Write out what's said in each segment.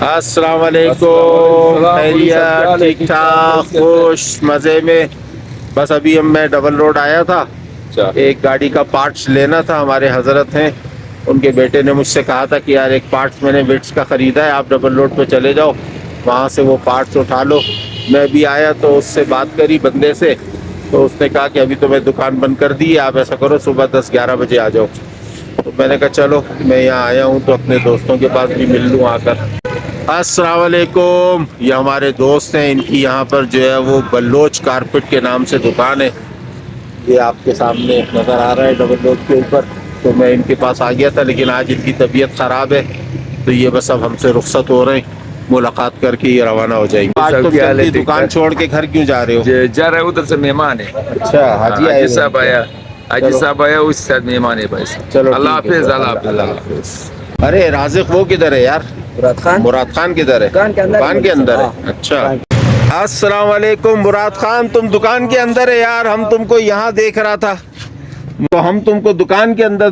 السلام علیکم، خیریت؟ ٹھیک ٹھاک، خوش مزے میں؟ بس ابھی میں ڈبل روڈ آیا تھا، ایک گاڑی کا پارٹس لینا تھا. ہمارے حضرت ہیں، ان کے بیٹے نے مجھ سے کہا تھا کہ یار ایک پارٹس میں نے وٹس کا خریدا ہے، آپ ڈبل روڈ پہ چلے جاؤ، وہاں سے وہ پارٹس اٹھا لو. میں بھی آیا تو اس سے بات کری بندے سے، تو اس نے کہا کہ ابھی تو میں دکان بند کر دی ہے، آپ ایسا کرو صبح 10-11 بجے آ جاؤ. تو میں نے کہا چلو میں یہاں آیا ہوں تو اپنے دوستوں کے پاس بھی مل لوں آ کر. السلام علیکم. یہ ہمارے دوست ہیں، ان کی یہاں پر جو ہے وہ بلوچ کارپٹ کے نام سے دکان ہے. یہ آپ کے سامنے نظر آ رہا ہے ڈبل روڈ کے اوپر. تو میں ان کے پاس آ گیا تھا، لیکن آج ان کی طبیعت خراب ہے تو یہ بس اب ہم سے رخصت ہو رہے ہیں، ملاقات کر کے یہ روانہ ہو جائیں گے. آج تم جلدی دکان چھوڑ کے گھر کیوں جا رہے ہو؟ جا رہا ہے ادھر سے مہمان ہے. اچھا، حاجی آئے حاجی ہوئے ہیں صاحب کیا؟ آیا، حاجی چلو صاحب آیا، اس ساتھ مہمان ہے بھائی صاحب. چلو اللہ ٹھیک ہے حافظ، سر. اللہ حافظ، اللہ اللہ حافظ. حافظ. ارے رازق وہ کدھر ہے یار؟ مراد خان کدھر ہے؟ دکان کے اندر ہے. اچھا. السلام علیکم مراد خان، تم دکان کے اندر ہے یار؟ ہم تم کو یہاں دیکھ رہا تھا، تو ہم تم کو دکان کے اندر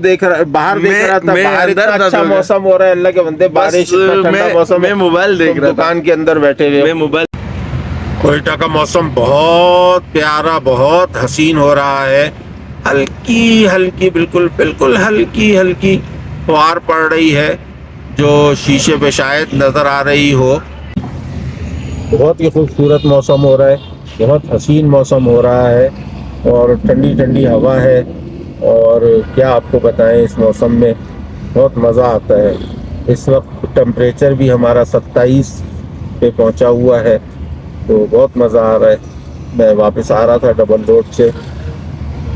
باہر دیکھ رہا تھا. باہر اتنا اچھا موسم ہو رہا ہے، اللہ کے بندے، بارش اتنا ٹھنڈا موسم ہے، میں موبائل دیکھ رہا تھا، دکان کے اندر بیٹھے ہوئے. میں موبائل. کوئٹہ کا موسم بہت پیارا، بہت حسین ہو رہا ہے. ہلکی ہلکی، بالکل بالکل ہلکی ہلکی فوار پڑ رہی ہے جو شیشے پہ شاید نظر آ رہی ہو. بہت ہی خوبصورت موسم ہو رہا ہے، بہت حسین موسم ہو رہا ہے، اور ٹھنڈی ٹھنڈی ہوا ہے. اور کیا آپ کو بتائیں، اس موسم میں بہت مزہ آتا ہے. اس وقت ٹمپریچر بھی ہمارا 27 پہ پہنچا ہوا ہے، تو بہت مزہ آ رہا ہے. میں واپس آ رہا تھا ڈبل روڈ سے،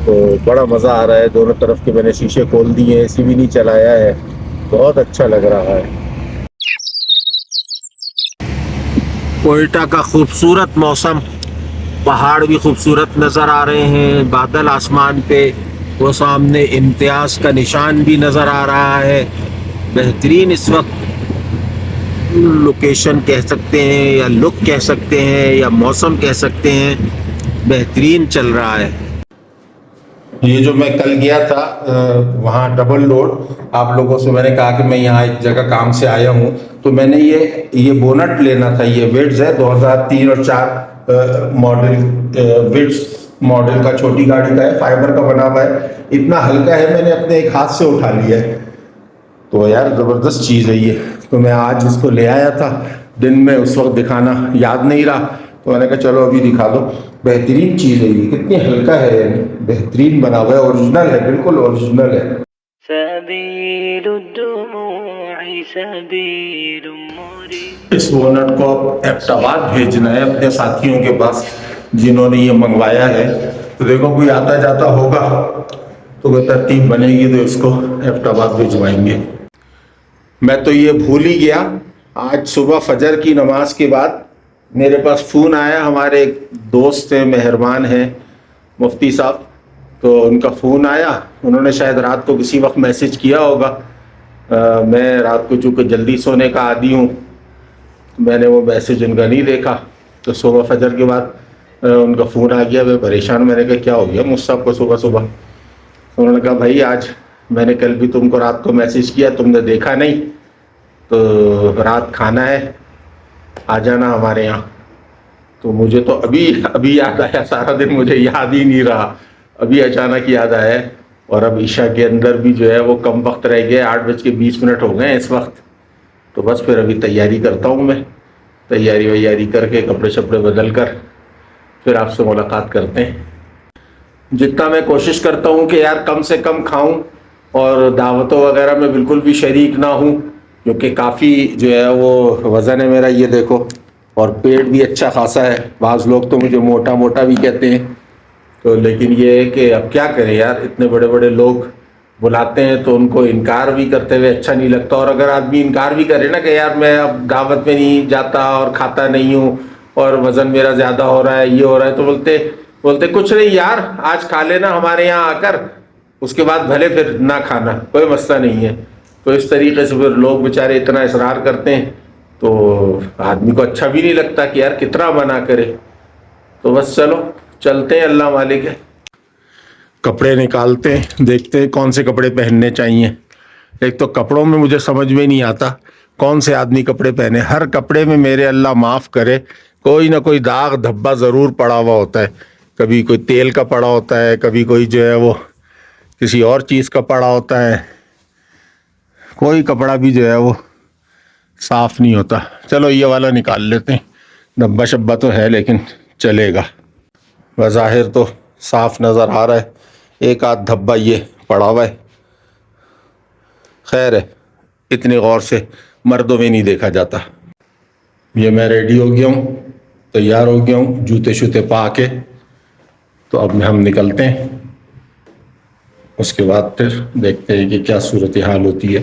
تو بڑا مزہ آ رہا ہے. دونوں طرف کے میں نے شیشے کھول دیے ہیں، اے سی بھی نہیں چلایا ہے، بہت اچھا لگ رہا ہے. کوئٹہ کا خوبصورت موسم، پہاڑ بھی خوبصورت نظر آ رہے ہیں، بادل آسمان پہ، وہ سامنے امتیاز کا نشان بھی نظر آ رہا ہے. بہترین اس وقت لوکیشن کہہ سکتے ہیں، یا لک کہہ سکتے ہیں، یا موسم کہہ سکتے ہیں، بہترین چل رہا ہے. یہ جو میں کل گیا تھا وہاں ڈبل روڈ، آپ لوگوں سے میں نے کہا کہ میں یہاں ایک جگہ کام سے آیا ہوں، تو میں نے یہ بونٹ لینا تھا. یہ وٹز ہے 2003 اور 4 ماڈل، وٹز ماڈل کا، چھوٹی گاڑی کا ہے، فائبر کا بنا ہوا ہے. اتنا ہلکا ہے، میں نے اپنے ایک ہاتھ سے اٹھا لیا ہے. تو یار زبردست چیز ہے یہ. تو میں آج اس کو لے آیا تھا، دن میں اس وقت دکھانا یاد نہیں رہا، تو میں نے کہا چلو ابھی دکھا دو. بہترین چیز ہے یہ، کتنی ہلکا ہے، بہترین بنا ہوا ہے، اوریجنل ہے، بالکل اوریجنل ہے. سبيل الدموع سبيل مريح. اس بونٹ کو ایبٹ آباد بھیجنا ہے اپنے ساتھیوں کے پاس جنہوں نے یہ منگوایا ہے. تو دیکھو کوئی آتا جاتا ہوگا تو کوئی ترتیب بنے گی تو اس کو ایبٹ آباد بھجوائیں گے. میں تو یہ بھول ہی گیا، آج صبح فجر کی نماز کے بعد میرے پاس فون آیا. ہمارے ایک دوست ہیں، مہربان ہیں، مفتی صاحب، تو ان کا فون آیا. انہوں نے شاید رات کو کسی وقت میسج کیا ہوگا. میں رات کو چونکہ جلدی سونے کا عادی ہوں، میں نے وہ میسج ان کا نہیں دیکھا. تو صبح فجر کے بعد ان کا فون آ گیا. میں پریشان، میں نے کہا کیا ہو گیا مجھ صاحب کو صبح صبح؟ انہوں نے کہا بھائی آج میں نے کل بھی تم کو رات کو میسج کیا، تم نے دیکھا نہیں، تو رات کھانا ہے، آ جانا ہمارے یہاں. تو مجھے تو ابھی یاد آیا، سارا دن مجھے یاد ہی نہیں رہا، ابھی اچانک یاد آیا. اور اب عشاء کے اندر بھی جو ہے وہ کم وقت رہ گیا، 8:20 ہو گئے ہیں اس وقت. تو بس پھر ابھی تیاری کرتا ہوں، میں تیاری کر کے کپڑے شپڑے بدل کر پھر آپ سے ملاقات کرتے ہیں. جتنا میں کوشش کرتا ہوں کہ یار کم سے کم کھاؤں، اور دعوتوں وغیرہ میں بالکل بھی شریک نہ ہوں، کیونکہ کافی جو ہے وہ وزن ہے میرا، یہ دیکھو، اور پیٹ بھی اچھا خاصا ہے. بعض لوگ تو مجھے موٹا موٹا بھی کہتے ہیں. تو لیکن یہ ہے کہ اب کیا کریں یار، اتنے بڑے بڑے لوگ بلاتے ہیں تو ان کو انکار بھی کرتے ہوئے اچھا نہیں لگتا. اور اگر آدمی انکار بھی کرے نا کہ یار میں اب دعوت میں نہیں جاتا اور کھاتا نہیں ہوں اور وزن میرا زیادہ ہو رہا ہے، یہ ہو رہا ہے، تو بولتے کچھ نہیں یار، آج کھا لینا ہمارے یہاں آ کر، اس کے بعد بھلے پھر نہ کھانا، کوئی مسئلہ نہیں ہے. تو اس طریقے سے پھر لوگ بیچارے اتنا اصرار کرتے ہیں تو آدمی کو اچھا بھی نہیں لگتا کہ یار کتنا منع کرے. تو بس چلو چلتے ہیں، اللہ مالک ہے. کپڑے نکالتے ہیں، دیکھتے ہیں کون سے کپڑے پہننے چاہیے. ایک تو کپڑوں میں مجھے سمجھ میں نہیں آتا کون سے آدمی کپڑے پہنے، ہر کپڑے میں میرے اللہ معاف کرے کوئی نہ کوئی داغ دھبا ضرور پڑا ہوا ہوتا ہے، کبھی کوئی تیل کا پڑا ہوتا ہے، کبھی کوئی جو ہے وہ کسی اور چیز کا پڑا ہوتا ہے، کوئی کپڑا بھی جو ہے وہ صاف نہیں ہوتا۔ چلو یہ والا نکال لیتے ہیں، دھبا شبا تو ہے لیکن چلے گا، بظاہر تو صاف نظر آ رہا ہے، ایک آدھ دھبا یہ پڑا ہوا ہے، خیر ہے اتنے غور سے مردوں میں نہیں دیکھا جاتا۔ یہ میں ریڈی ہو گیا ہوں، تیار ہو گیا ہوں، جوتے شوتے پا کے، تو اب ہم نکلتے ہیں، اس کے بعد پھر دیکھتے ہیں کہ کیا صورتحال ہوتی ہے۔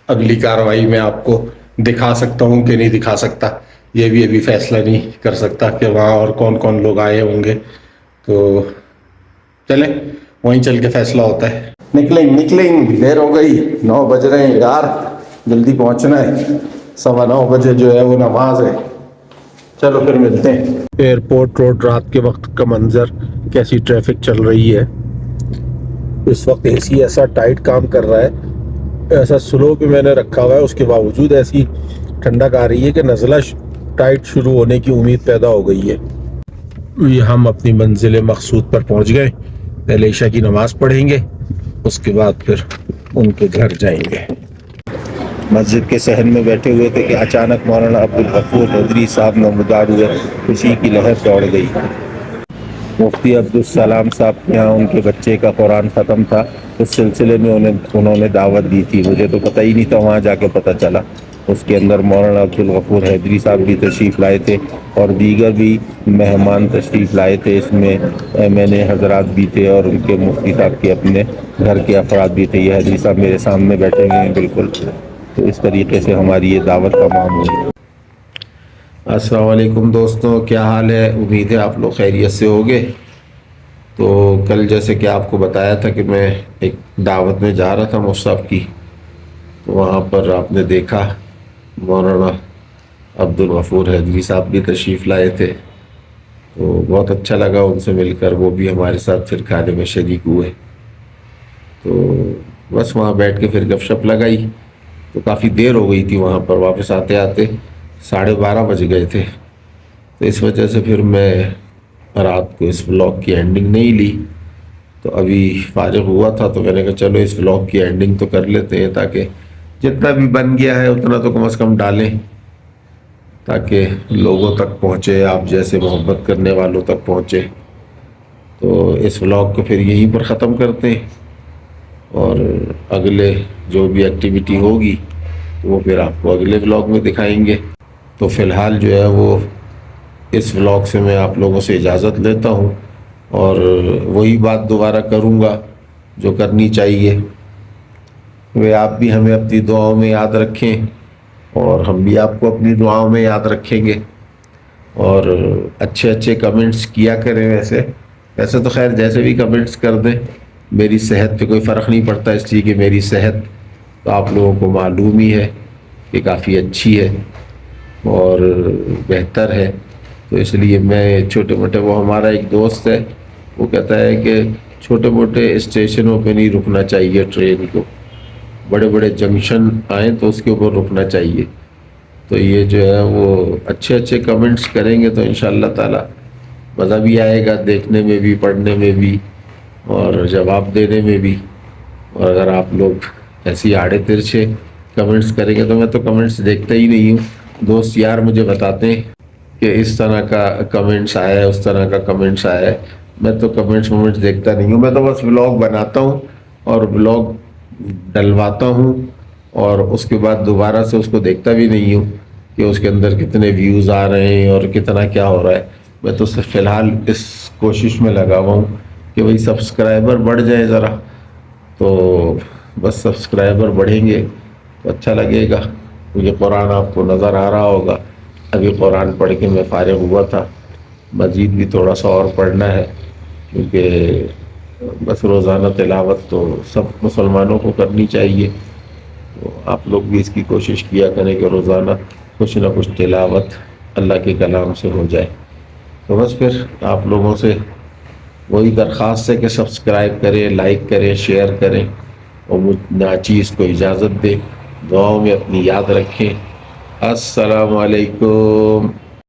اگلی کارروائی میں آپ کو دکھا سکتا ہوں کہ نہیں دکھا سکتا، یہ بھی ابھی فیصلہ نہیں کر سکتا کہ وہاں اور کون کون لوگ آئے ہوں گے، تو چلیں وہیں چل کے فیصلہ ہوتا ہے۔ نکلیں دیر ہو گئی، 9 بج رہے ہیں یار، جلدی پہنچنا ہے، 9:15 بجے جو ہے وہ نماز ہے۔ چلو پھر ملتے ہیں۔ ایئرپورٹ روڈ رات کے وقت کا منظر، کیسی ٹریفک چل رہی ہے اس وقت، اے سی ایسا ٹائٹ کام کر رہا ہے، ایسا سلو پہ میں نے رکھا ہوا ہے، اس کے باوجود ایسی ٹھنڈک آ رہی ہے کہ نزلہ ٹائٹ شروع ہونے کی امید پیدا ہو گئی ہے۔ یہ ہم اپنی منزل مقصود پر پہنچ گئے، پہلے عشاء کی نماز پڑھیں گے، اس کے بعد پھر ان کے گھر جائیں گے۔ مسجد کے صحن میں بیٹھے ہوئے تھے کہ اچانک مولانا عبدالغفور حیدری صاحب نمودار ہوئے، خوشی کی لہر دوڑ گئی۔ مفتی عبدالسلام صاحب کے یہاں ان کے بچے کا قرآن ختم تھا، اس سلسلے میں انہوں نے دعوت دی تھی، مجھے تو پتہ ہی نہیں تھا، وہاں جا کے پتہ چلا۔ اس کے اندر مولانا عبدالغفور حیدری صاحب بھی تشریف لائے تھے اور دیگر بھی مہمان تشریف لائے تھے، اس میں MNA حضرات بھی تھے اور ان کے مفتی صاحب کے اپنے گھر کے افراد بھی تھے۔ یہ حیدری صاحب میرے سامنے بیٹھے ہوئے ہیں بالکل، تو اس طریقے سے ہماری یہ دعوت تمام ہوئی۔ السلام علیکم دوستوں، کیا حال ہے؟ امید ہے آپ لوگ خیریت سے ہوگے۔ تو کل جیسے کہ آپ کو بتایا تھا کہ میں ایک دعوت میں جا رہا تھا مصحف کی، تو وہاں پر آپ نے دیکھا مولانا عبدالغفور حیدری صاحب بھی تشریف لائے تھے، تو بہت اچھا لگا ان سے مل کر، وہ بھی ہمارے ساتھ پھر کھانے میں شریک ہوئے۔ تو بس وہاں بیٹھ کے پھر گپ شپ لگائی، تو کافی دیر ہو گئی تھی وہاں پر، واپس آتے آتے 12:30 بج گئے تھے، تو اس وجہ سے پھر میں رات کو اس ولاگ کی اینڈنگ نہیں لی۔ تو ابھی فارغ ہوا تھا تو میں نے کہا چلو اس ولاگ کی اینڈنگ تو کر لیتے ہیں، تاکہ جتنا بھی بن گیا ہے اتنا تو کم از کم ڈالیں، تاکہ لوگوں تک پہنچے، آپ جیسے محبت کرنے والوں تک پہنچے۔ تو اس ولاگ کو پھر یہیں پر ختم کرتے ہیں، اور اگلے جو بھی ایکٹیویٹی ہوگی وہ پھر آپ کو اگلے ولاگ میں دکھائیں گے۔ تو فی الحال جو ہے وہ اس ولاگ سے میں آپ لوگوں سے اجازت لیتا ہوں، اور وہی بات دوبارہ کروں گا جو کرنی چاہیے، وہ آپ بھی ہمیں اپنی دعاؤں میں یاد رکھیں اور ہم بھی آپ کو اپنی دعاؤں میں یاد رکھیں گے، اور اچھے کمنٹس کیا کریں۔ ویسے تو خیر جیسے بھی کمنٹس کر دیں، میری صحت پہ کوئی فرق نہیں پڑتا، اس لیے کہ میری صحت تو آپ لوگوں کو معلوم ہی ہے کہ کافی اچھی ہے اور بہتر ہے، تو اس لیے میں چھوٹے موٹے، وہ ہمارا ایک دوست ہے وہ کہتا ہے کہ چھوٹے موٹے اسٹیشنوں پہ نہیں رکنا چاہیے ٹرین کو، بڑے بڑے جنکشن آئیں تو اس کے اوپر رکنا چاہیے۔ تو یہ جو ہے وہ اچھے کمنٹس کریں گے تو انشاءاللہ تعالی مزہ بھی آئے گا، دیکھنے میں بھی، پڑھنے میں بھی اور جواب دینے میں بھی۔ اور اگر آپ لوگ ایسی آڑے ترچھے کمنٹس کریں گے تو میں تو کمنٹس دیکھتا ہی نہیں ہوں، دوست یار مجھے بتاتے ہیں کہ اس طرح کا کمنٹس آیا ہے، اس طرح کا کمنٹس آیا ہے، میں تو کمنٹس دیکھتا نہیں ہوں، میں تو بس ولاگ بناتا ہوں اور ولاگ ڈلواتا ہوں، اور اس کے بعد دوبارہ سے اس کو دیکھتا بھی نہیں ہوں کہ اس کے اندر کتنے ویوز آ رہے ہیں اور کتنا کیا ہو رہا ہے۔ میں تو فی الحال اس کوشش میں لگا ہوا ہوں کہ بھئی سبسکرائبر بڑھ جائیں ذرا، تو بس سبسکرائبر بڑھیں گے تو اچھا لگے گا۔ مجھے قرآن آپ کو نظر آ رہا ہوگا، ابھی قرآن پڑھ کے میں فارغ ہوا تھا، مزید بھی تھوڑا سا اور پڑھنا ہے، کیونکہ بس روزانہ تلاوت تو سب مسلمانوں کو کرنی چاہیے، تو آپ لوگ بھی اس کی کوشش کیا کریں کہ روزانہ کچھ نہ کچھ تلاوت اللہ کے کلام سے ہو جائے۔ تو بس پھر آپ لوگوں سے وہی درخواست ہے کہ سبسکرائب کریں، لائک کریں، شیئر کریں، اور مجھ ناچیز کو اجازت دے. دعاؤں میں اپنی یاد رکھیں. السلام علیکم.